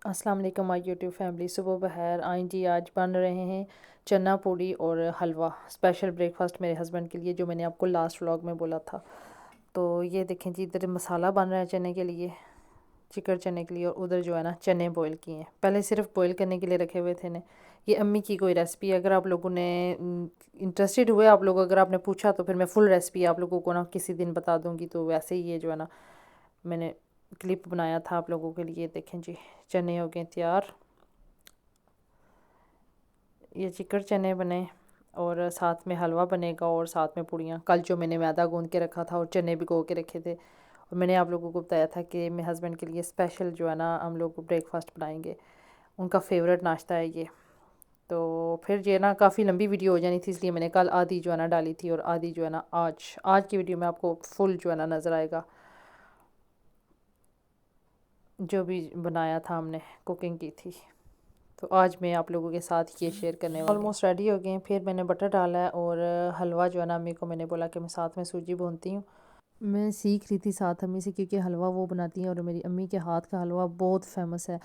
السلام علیکم مائی YouTube family, صبح بخیر۔ آئیں جی، آج بن رہے ہیں چنا پوڑی اور حلوہ، اسپیشل بریک فاسٹ میرے ہسبینڈ کے لیے، جو میں نے آپ کو لاسٹ ولاگ میں بولا تھا۔ تو یہ دیکھیں جی، ادھر مسالہ بن رہا ہے چنے کے لیے، چکن چنے کے لیے، اور ادھر جو ہے نا چنے بوائل کیے ہیں، پہلے صرف بوائل کرنے کے لیے رکھے ہوئے تھے نے۔ یہ امی کی کوئی ریسپی ہے، اگر آپ لوگوں نے انٹرسٹڈ ہوئے، آپ لوگ اگر آپ نے پوچھا تو پھر میں فل ریسپی آپ لوگوں کو نا کسی دن بتا دوں گی۔ تو ویسے ہی یہ جو ہے نا میں نے کلپ بنایا تھا آپ لوگوں کے لیے۔ دیکھیں جی، چنے ہو گئے تیار، یہ چکن چنے بنے اور ساتھ میں حلوہ بنے گا اور ساتھ میں پوڑیاں۔ کل جو میں نے میدا گوندھ کے رکھا تھا اور چنے بھگو کے رکھے تھے، اور میں نے آپ لوگوں کو بتایا تھا کہ میرے ہسبینڈ کے لیے اسپیشل جو ہے نا ہم لوگ بریک فاسٹ بنائیں گے، ان کا فیوریٹ ناشتہ ہے یہ۔ تو پھر جو ہے نا کافی لمبی ویڈیو ہو جانی تھی، اس لیے میں نے کل آدھی جو ہے نا ڈالی تھی، اور آدھی جو ہے نا آج کی ویڈیو میں آپ کو فل جو ہے نا نظر آئے گا، جو بھی بنایا تھا ہم نے، کوکنگ کی تھی۔ تو آج میں آپ لوگوں کے ساتھ یہ شیئر کرنے والی ہوں۔ آلموسٹ ریڈی ہو گئے ہیں، پھر میں نے بٹر ڈالا ہے، اور حلوہ جو ہے نا امی کو میں نے بولا کہ میں ساتھ میں سوجی بھونتی ہوں۔ میں سیکھ رہی تھی ساتھ امی سے، کیونکہ حلوہ وہ بناتی ہیں اور میری امی کے ہاتھ کا حلوہ بہت فیمس ہے۔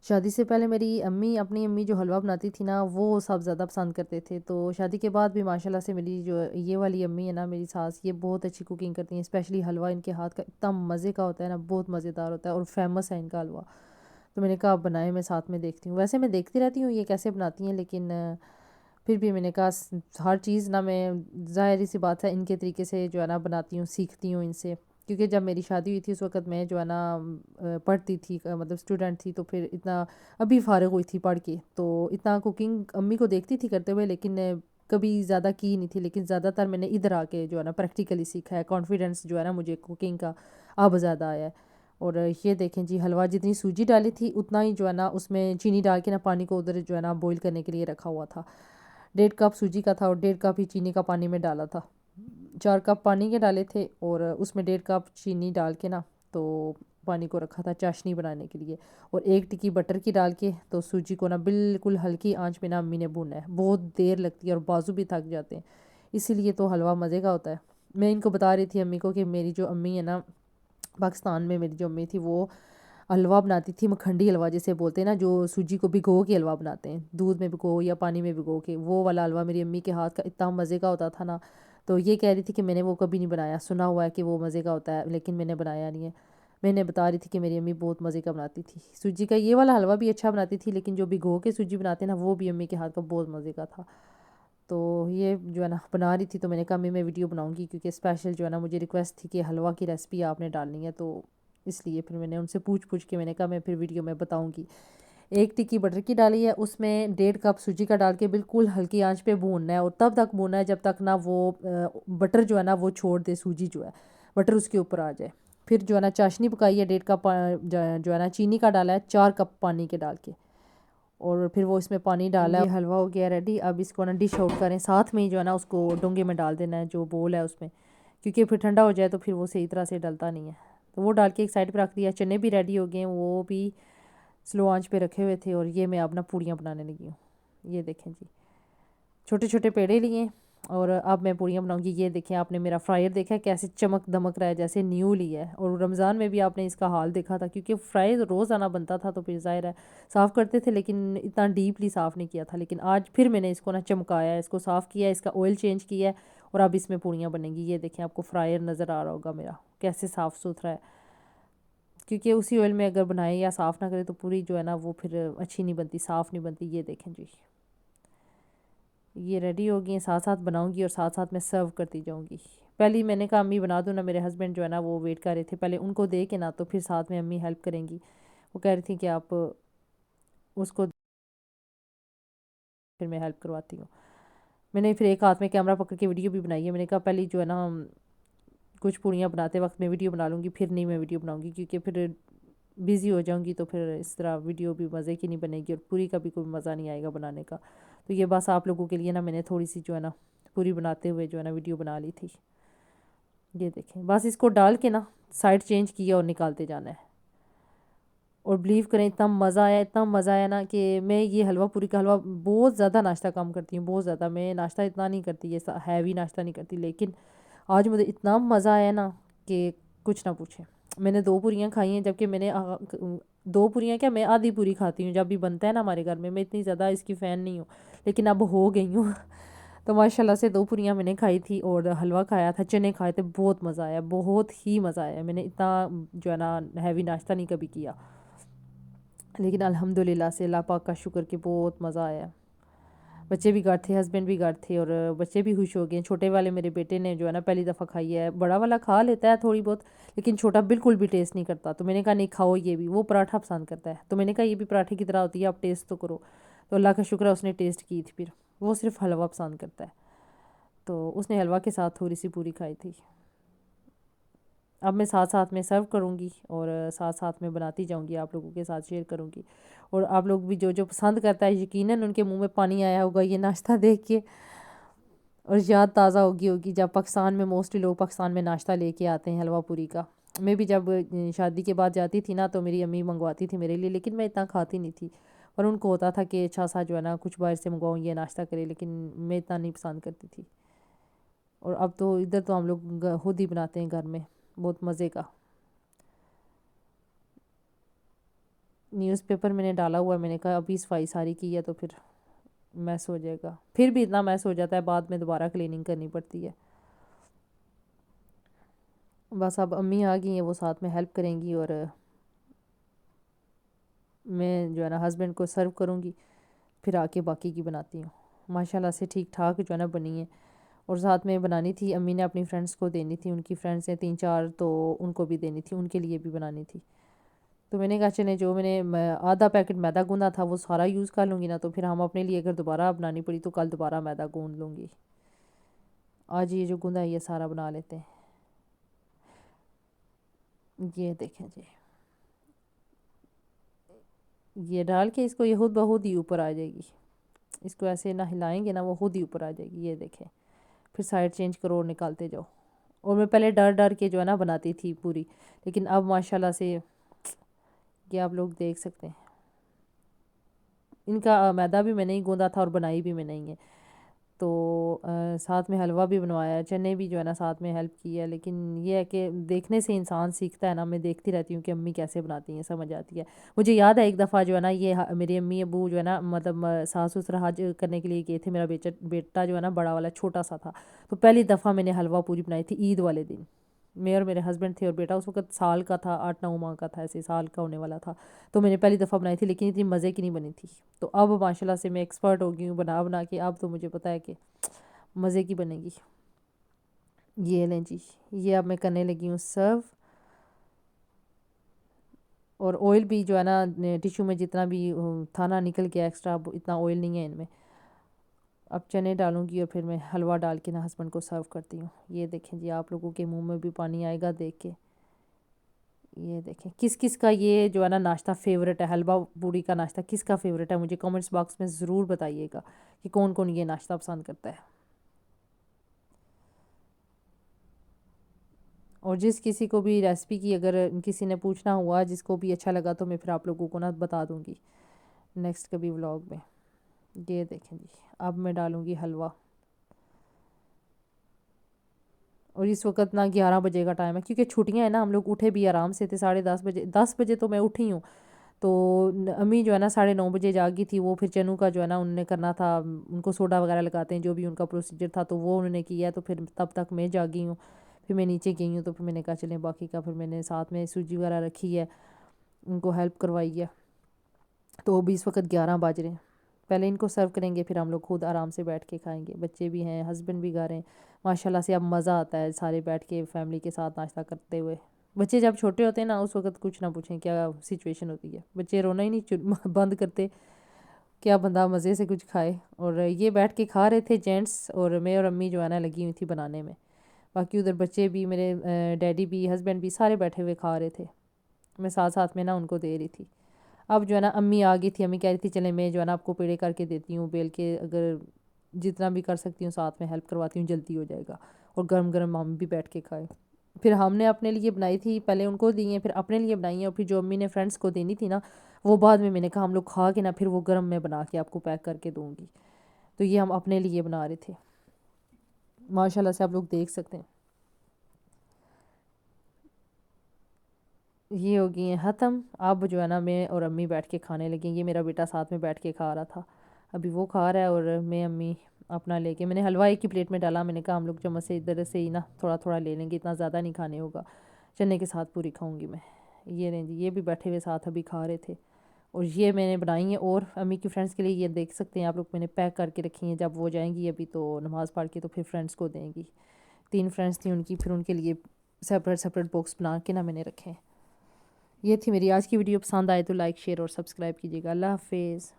شادی سے پہلے میری اپنی امی جو حلوہ بناتی تھی نا، وہ سب زیادہ پسند کرتے تھے۔ تو شادی کے بعد بھی ماشاءاللہ سے میری جو یہ والی امی ہے نا، میری ساس، یہ بہت اچھی کوکنگ کرتی ہیں، اسپیشلی حلوہ ان کے ہاتھ کا اتنا مزے کا ہوتا ہے نا، بہت مزیدار ہوتا ہے اور فیمس ہے ان کا حلوہ۔ تو میں نے کہا آپ بنائیں، میں ساتھ میں دیکھتی ہوں۔ ویسے میں دیکھتی رہتی ہوں یہ کیسے بناتی ہیں، لیکن پھر بھی میں نے کہا ہر چیز نا میں ظاہری سی بات ہے ان کے طریقے سے جو ہے نا بناتی ہوں، سیکھتی ہوں ان سے۔ کیونکہ جب میری شادی ہوئی تھی اس وقت میں جو ہے نا پڑھتی تھی، مطلب اسٹوڈنٹ تھی، تو پھر اتنا ابھی فارغ ہوئی تھی پڑھ کے، تو اتنا کوکنگ امی کو دیکھتی تھی کرتے ہوئے، لیکن کبھی زیادہ کی نہیں تھی۔ لیکن زیادہ تر میں نے ادھر آ کے جو ہے نا پریکٹیکلی سیکھا ہے، کانفیڈنس جو ہے نا مجھے کوکنگ کا اب زیادہ آیا ہے۔ اور یہ دیکھیں جی، حلوہ جتنی سوجی ڈالی تھی اتنا ہی جو ہے نا اس میں چینی ڈال کے نا پانی کو ادھر جو ہے نا بوائل کرنے کے لیے رکھا ہوا تھا۔ 1.5 کپ سوجی کا تھا اور 1.5 کپ ہی چینی کا پانی میں ڈالا تھا۔ 4 کپ پانی کے ڈالے تھے اور اس میں 1.5 کپ چینی ڈال کے نا تو پانی کو رکھا تھا چاشنی بنانے کے لیے، اور 1 ٹکی بٹر کی ڈال کے تو سوجی کو نا بالکل ہلکی آنچ پہ نا امی نے بھونا ہے۔ بہت دیر لگتی ہے اور بازو بھی تھک جاتے ہیں، اسی لیے تو حلوہ مزے کا ہوتا ہے۔ میں ان کو بتا رہی تھی امی کو کہ میری جو امی ہے نا، پاکستان میں میری جو امی تھی، وہ حلوہ بناتی تھی، مکھنڈی حلوہ جسے بولتے ہیں نا، جو سوجی کو بھگو کے حلوہ بناتے ہیں، دودھ میں بھگو یا پانی میں بھگو کے، وہ والا حلوہ میری امی کے ہاتھ کا اتنا مزے کا ہوتا تھا نا۔ تو یہ کہہ رہی تھی کہ میں نے وہ کبھی نہیں بنایا، سنا ہوا ہے کہ وہ مزے کا ہوتا ہے لیکن میں نے بنایا نہیں ہے۔ میں نے بتا رہی تھی کہ میری امی بہت مزے کا بناتی تھی سوجی کا، یہ والا حلوہ بھی اچھا بناتی تھی، لیکن جو بھگو کے سوجی بناتے ہیں نا، وہ بھی امی کے ہاتھ کا بہت مزے کا تھا۔ تو یہ جو ہے نا بنا رہی تھی، تو میں نے کہا میں ویڈیو بناؤں گی، کیونکہ اسپیشل جو ہے نا مجھے ریکویسٹ تھی کہ حلوہ کی ریسپی آپ نے ڈالنی ہے، تو اس لیے پھر میں نے ان سے پوچھ کے میں نے کہا میں پھر ویڈیو میں بتاؤں گی۔ 1 ٹکی بٹر کی ڈالی ہے، اس میں 1.5 کپ سوجی کا ڈال کے بالکل ہلکی آنچ پہ بھوننا ہے، اور تب تک بھوننا ہے جب تک نا وہ بٹر جو ہے نا وہ چھوڑ دے، سوجی جو ہے بٹر اس کے اوپر آ جائے۔ پھر جو ہے نا چاشنی پکائی ہے، 1.5 کپ جو ہے نا چینی کا ڈالا ہے 4 کپ پانی کے ڈال کے، اور پھر وہ اس میں پانی ڈالا ہے۔ یہ حلوہ ہو گیا ریڈی، اب اس کو نا ڈش آؤٹ کریں، ساتھ میں ہی جو ہے نا اس کو ڈونگے میں ڈال دینا ہے، جو بول ہے اس میں، کیونکہ پھر ٹھنڈا ہو جائے تو پھر وہ صحیح طرح سے ڈلتا نہیں ہے۔ تو وہ ڈال کے ایک سائڈ پہ رکھ دیا۔ چنے بھی ریڈی ہو گئے ہیں، وہ بھی سلو آنچ پہ رکھے ہوئے تھے، اور یہ میں اپنا پوڑیاں بنانے لگی ہوں۔ یہ دیکھیں جی، چھوٹے چھوٹے پیڑے لیے اور اب میں پوڑیاں بناؤں گی۔ یہ دیکھیں، آپ نے میرا فرائر دیکھا کیسے چمک دمک رہا ہے، جیسے نیو لی ہے، اور رمضان میں بھی آپ نے اس کا حال دیکھا تھا، کیونکہ فرائر روز آنا بنتا تھا، تو پھر ظاہر ہے صاف کرتے تھے، لیکن اتنا ڈیپلی صاف نہیں کیا تھا۔ لیکن آج پھر میں نے اس کو نا چمکایا ہے، اس کو صاف کیا ہے، اس کا آئل چینج کیا ہے، اور اب اس میں پوڑیاں بنیں گی۔ یہ دیکھیں، آپ کو فرائر نظر آ رہا ہوگا میرا کیسے صاف ستھرا ہے، کیونکہ اسی آئل میں اگر بنائے یا صاف نہ کرے تو پوری جو ہے نا وہ پھر اچھی نہیں بنتی، صاف نہیں بنتی۔ یہ دیکھیں جی، یہ ریڈی ہو گئی ہیں، ساتھ ساتھ بناؤں گی اور ساتھ ساتھ میں سرو کرتی جاؤں گی۔ پہلے میں نے کہا امی بنا دو نا، میرے ہسبینڈ جو ہے نا وہ ویٹ کر رہے تھے، پہلے ان کو دے کے نا تو پھر ساتھ میں امی ہیلپ کریں گی۔ وہ کہہ رہی تھی کہ آپ اس کو، پھر میں ہیلپ کرواتی ہوں۔ میں نے پھر ایک ہاتھ میں کیمرہ پکڑ کے ویڈیو بھی بنائی ہے۔ میں نے کہا پہلے جو ہے نا کچھ پوڑیاں بناتے وقت میں ویڈیو بنا لوں گی، پھر نہیں میں ویڈیو بناؤں گی، کیونکہ پھر بزی ہو جاؤں گی تو پھر اس طرح ویڈیو بھی مزے کی نہیں بنے گی، اور پوری کا بھی کوئی مزہ نہیں آئے گا بنانے کا۔ تو یہ بس آپ لوگوں کے لیے نا میں نے تھوڑی سی جو ہے نا پوری بناتے ہوئے جو ہے نا ویڈیو بنا لی تھی۔ یہ دیکھیں، بس اس کو ڈال کے نا سائڈ چینج کیا اور نکالتے جانا ہے، اور بلیو کریں اتنا مزہ آیا، اتنا مزہ آیا نا کہ میں یہ حلوہ پوری کا حلوہ بہت زیادہ ناشتہ کم کرتی ہوں، بہت زیادہ میں ناشتہ اتنا نہیں کرتی، یہ ہیوی ناشتہ نہیں کرتی، لیکن آج مجھے اتنا مزہ آیا نا کہ کچھ نہ پوچھیں۔ میں نے 2 پوریاں کھائی ہیں، جبکہ میں نے 2 پوریاں کیا، میں آدھی پوری کھاتی ہوں جب بھی بنتا ہے نا ہمارے گھر میں اتنی زیادہ اس کی فین نہیں ہوں، لیکن اب ہو گئی ہوں تو ماشاء اللہ سے 2 پوریاں میں نے کھائی تھی اور حلوہ کھایا تھا، چنے کھائے تھے، بہت مزہ آیا، بہت ہی مزہ آیا، میں نے اتنا جو ہے نا ہیوی ناشتہ نہیں کبھی کیا، لیکن الحمدللہ سے اللہ پاک کا شکر کہ بہت مزہ آیا۔ بچے بھی گھر تھے، ہسبینڈ بھی گھر تھے اور بچے بھی خوش ہو گئے۔ چھوٹے والے میرے بیٹے نے جو ہے نا پہلی دفعہ کھائی ہے، بڑا والا کھا لیتا ہے تھوڑی بہت، لیکن چھوٹا بالکل بھی ٹیسٹ نہیں کرتا، تو میں نے کہا نہیں کھاؤ یہ بھی، وہ پراٹھا پسند کرتا ہے، تو میں نے کہا یہ بھی پراٹھے کی طرح ہوتی ہے، آپ ٹیسٹ تو کرو، تو اللہ کا شکر ہے اس نے ٹیسٹ کی تھی، پھر وہ صرف حلوہ پسند کرتا ہے، تو اس نے حلوہ کے ساتھ تھوڑی سی پوری کھائی تھی۔ اب میں ساتھ ساتھ میں سرو کروں گی اور ساتھ ساتھ میں بناتی جاؤں گی، آپ لوگوں کے ساتھ شیئر کروں گی، اور آپ لوگ بھی جو جو پسند کرتا ہے یقیناً ان کے منہ میں پانی آیا ہوگا یہ ناشتہ دیکھ کے، اور یاد تازہ ہوگی جب پاکستان میں موسٹلی لوگ پاکستان میں ناشتہ لے کے آتے ہیں حلوہ پوری کا۔ میں بھی جب شادی کے بعد جاتی تھی نا تو میری امی منگواتی تھی میرے لیے، لیکن میں اتنا کھاتی نہیں تھی، اور ان کو ہوتا تھا کہ اچھا سا جو ہے نا کچھ باہر سے منگواؤں یہ ناشتہ کرے، لیکن میں اتنا نہیں پسند کرتی تھی، اور اب تو ادھر تو ہم لوگ خود ہی بناتے ہیں گھر میں، بہت مزے کا۔ نیوز پیپر میں نے ڈالا ہوا ہے، میں نے کہا ابھی صفائی ساری کی ہے تو پھر میس ہو جائے گا، پھر بھی اتنا میس ہو جاتا ہے بعد میں دوبارہ کلیننگ کرنی پڑتی ہے۔ بس اب امی آ گئی ہیں، وہ ساتھ میں ہیلپ کریں گی، اور میں جو ہے نا ہسبینڈ کو سرو کروں گی، پھر آ کے باقی کی بناتی ہوں۔ ماشاء اللہ سے ٹھیک ٹھاک جو ہے نا بنی ہے، اور ساتھ میں بنانی تھی، امی نے اپنی فرینڈس کو دینی تھی، ان کی فرینڈس ہیں 3-4 تو ان کو بھی دینی تھی، ان کے لیے بھی بنانی تھی، تو میں نے کہا چلیں جو میں نے آدھا پیکٹ میدا گوندھا تھا وہ سارا یوز کر لوں گی نا، تو پھر ہم اپنے لیے اگر دوبارہ بنانی پڑی تو کل دوبارہ میدا گوندھ لوں گی، آج یہ جو گوندھا ہے یہ سارا بنا لیتے ہیں۔ یہ دیکھیں جی، یہ ڈال کے اس کو یہ خود بخود ہی اوپر آ جائے گی، اس کو ایسے نہ ہلائیں گے نا وہ خود ہی اوپر آ جائے گی، یہ دیکھیں، پھر سائڈ چینج کرو اور نکالتے جاؤ، اور میں پہلے ڈر ڈر کے جو ہے نا بناتی تھی پوری، لیکن اب ماشاءاللہ سے یہ آپ لوگ دیکھ سکتے ہیں، ان کا میدا بھی میں نے ہی گوندا تھا اور بنائی بھی میں نے ہی ہے، تو ساتھ میں حلوہ بھی بنوایا ہے، چنے بھی جو ہے نا ساتھ میں ہیلپ کی ہے، لیکن یہ ہے کہ دیکھنے سے انسان سیکھتا ہے نا، میں دیکھتی رہتی ہوں کہ امی کیسے بناتی ہیں، سمجھ آتی ہے۔ مجھے یاد ہے ایک دفعہ جو ہے نا یہ میری امی ابو جو ہے نا مطلب ساس سسر حج کرنے کے لیے گئے تھے، میرا بیٹا جو ہے نا بڑا والا چھوٹا سا تھا، تو پہلی دفعہ میں نے حلوہ پوری بنائی تھی عید والے دن، میں اور میرے ہسبینڈ تھے، اور بیٹا اس وقت سال کا تھا، 8-9 ماہ کا تھا، ایسے سال کا ہونے والا تھا، تو میں نے پہلی دفعہ بنائی تھی، لیکن اتنی مزے کی نہیں بنی تھی، تو اب ماشاءاللہ سے میں ایکسپرٹ ہو گئی ہوں بنا بنا کے، اب تو مجھے پتہ ہے کہ مزے کی بنے گی۔ یہ لیں جی، یہ اب میں کرنے لگی ہوں سرو، اور آئل بھی جو ہے نا ٹیشو میں جتنا بھی تھا نا نکل گیا ایکسٹرا، اب اتنا آئل نہیں ہے ان میں، اب چنے ڈالوں گی اور پھر میں حلوہ ڈال کے نا ہسبینڈ کو سرو کرتی ہوں۔ یہ دیکھیں جی، آپ لوگوں کے منہ میں بھی پانی آئے گا دیکھ کے، یہ دیکھیں کس کس کا یہ جو ہے نا ناشتہ فیوریٹ ہے، حلوہ پوری کا ناشتہ کس کا فیوریٹ ہے، مجھے کمنٹس باکس میں ضرور بتائیے گا کہ کون کون یہ ناشتہ پسند کرتا ہے، اور جس کسی کو بھی ریسپی کی اگر کسی نے پوچھنا ہوا جس کو بھی اچھا لگا تو میں پھر آپ لوگوں کو نا بتا دوں گی نیکسٹ کبھی ولاگ میں۔ یہ دیکھیں جی، اب میں ڈالوں گی حلوہ، اور اس وقت نا 11 بجے کا ٹائم ہے، کیونکہ چھٹیاں ہیں نا، ہم لوگ اٹھے بھی آرام سے تھے، 10:30 بجے، 10 بجے تو میں اٹھی ہوں، تو امی جو ہے نا 9:30 بجے جاگی تھی، وہ پھر چنو کا جو ہے نا انہوں نے کرنا تھا، ان کو سوڈا وغیرہ لگاتے ہیں جو بھی ان کا پروسیجر تھا، تو وہ انہوں نے کیا، تو پھر تب تک میں جاگی ہوں، پھر میں نیچے گئی ہوں، تو پھر میں نے کہا چلیں باقی کا، پھر میں نے ساتھ میں سوجی وغیرہ رکھی ہے، ان کو ہیلپ کروائی ہے، تو ابھی اس وقت 11 بج رہے ہیں، پہلے ان کو سرو کریں گے پھر ہم لوگ خود آرام سے بیٹھ کے کھائیں گے، بچے بھی ہیں، ہسبینڈ بھی گھر ہیں، ماشاءاللہ سے اب مزہ آتا ہے سارے بیٹھ کے فیملی کے ساتھ ناشتہ کرتے ہوئے۔ بچے جب چھوٹے ہوتے ہیں نا اس وقت کچھ نہ پوچھیں کیا سچویشن ہوتی ہے، بچے رونا ہی نہیں بند کرتے، کیا بندہ مزے سے کچھ کھائے، اور یہ بیٹھ کے کھا رہے تھے جینٹس، اور میں اور امی جو ہے نا لگی ہوئی تھی بنانے میں، باقی ادھر بچے بھی، میرے ڈیڈی بھی، ہسبینڈ بھی، سارے بیٹھے ہوئے کھا رہے تھے، میں ساتھ ساتھ میں نا ان کو دے رہی تھی۔ اب جو ہے نا امی آ گئی تھی، امی کہہ رہی تھی چلیں میں جو ہے نا آپ کو پیڑے کر کے دیتی ہوں بیل کے، اگر جتنا بھی کر سکتی ہوں ساتھ میں ہیلپ کرواتی ہوں، جلدی ہو جائے گا، اور گرم گرم ہم بھی بیٹھ کے کھائے۔ پھر ہم نے اپنے لیے بنائی تھی، پہلے ان کو دی ہیں، پھر اپنے لیے بنائی ہیں، اور پھر جو امی نے فرینڈس کو دینی تھی نا وہ بعد میں نے کہا ہم لوگ کھا کے نا پھر وہ گرم میں بنا کے آپ کو پیک کر کے دوں گی، تو یہ ہم اپنے لیے بنا رہے تھے، ماشاء اللہ سے آپ لوگ دیکھ سکتے ہیں۔ یہ ہو گئی ہیں ختم. اب جو ہے نا میں اور امی بیٹھ کے کھانے لگیں. یہ میرا بیٹا ساتھ میں بیٹھ کے کھا رہا تھا, ابھی وہ کھا رہا ہے اور میں امی اپنا لے کے, میں نے حلوہ ایک کی پلیٹ میں ڈالا. میں نے کہا ہم لوگ چمچ سے ادھر سے ہی نا تھوڑا تھوڑا لے لیں گے, اتنا زیادہ نہیں کھانے ہوگا, چنے کے ساتھ پوری کھاؤں گی میں. یہ رہیں جی, یہ بھی بیٹھے ہوئے ساتھ ابھی کھا رہے تھے. اور یہ میں نے بنائی ہیں اور امی کی فرینڈس کے لیے, یہ دیکھ سکتے ہیں آپ لوگ, میں نے پیک کر کے رکھی ہیں. جب وہ جائیں گی ابھی تو نماز پڑھ کے تو پھر فرینڈس کو دیں گی. 3 فرینڈس تھیں ان کی, پھر ان کے لیے سپریٹ سپریٹ باکس بنا کے نا میں نے رکھے ہیں. یہ تھی میری آج کی ویڈیو. پسند آئے تو لائک شیئر اور سبسکرائب کیجیے گا. اللہ حافظ.